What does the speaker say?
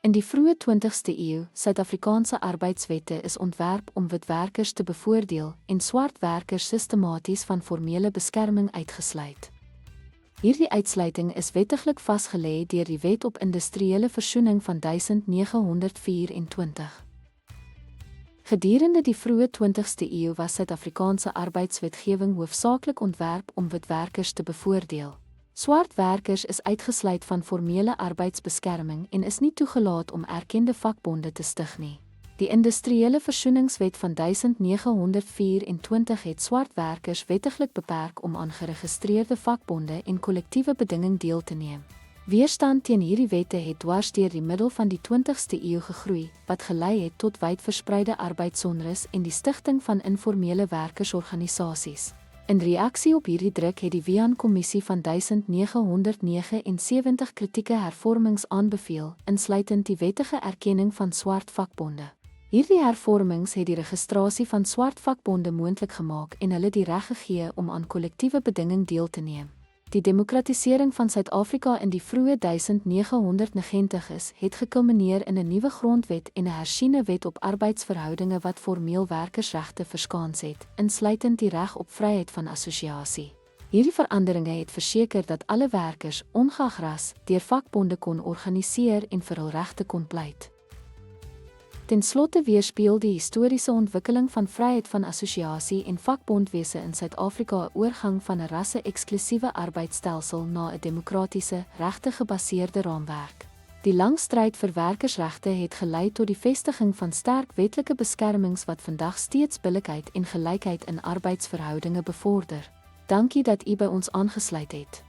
In die vroeë 20ste eeu, Suid-Afrikaanse arbeidswette is ontwerp om wit werkers te bevoordeel en swart werkers sistematies van formele beskerming uitgesluit. Hierdie uitsluiting is wettiglik vasgelê deur die Wet op Industriële Versoening van 1924. Gedurende die vroeë 20ste eeu was Suid-Afrikaanse arbeidswetgewing hoofsaaklik ontwerp om wit werkers te bevoordeel. Swart werkers is uitgesluit van formele arbeidsbeskerming en is nie toegelaat om erkende vakbonde te stig nie. Die Industriële Versoeningswet van 1924 het swart werkers wettiglik beperk om aan geregistreerde vakbonde en kollektiewe bedinging deel te neem. Weerstand teen hierdie wette het dwars deur die middel van die 20ste eeu gegroei, wat gelei het tot wydverspreide arbeidsonrus en die stigting van informele werkersorganisasies. In reaksie op hierdie druk het die Wian-kommissie van 1979 kritieke hervormings aanbeveel, insluitend die wettige erkenning van swart vakbonde. Hierdie hervormings het die registrasie van swart vakbonde moontlik gemaak en hulle die reg gegee om aan kollektiewe bedinging deel te neem. Die demokratisering van Suid-Afrika in die vroeë 1990's het gekulmineer in 'n nuwe grondwet en 'n hersiene wet op arbeidsverhoudinge wat formeel werkersregte verskaans het, insluitend die reg op vryheid van assosiasie. Hierdie veranderinge het verseker dat alle werkers, ongeag ras, deur vakbonde kon organiseer en vir hul regte kon pleit. Ten slotte weerspieël die historiese ontwikkeling van vryheid van assosiasie en vakbondwese in Suid-Afrika 'n oorgang van 'n rasse-eksklusiewe arbeidsstelsel na 'n demokratiese, regte-gebaseerde raamwerk. Die lang stryd vir werkersregte het gelei tot die vestiging van sterk wetlike beskermings wat vandag steeds billikheid en gelykheid in arbeidsverhoudinge bevorder. Dankie dat u by ons aangesluit het.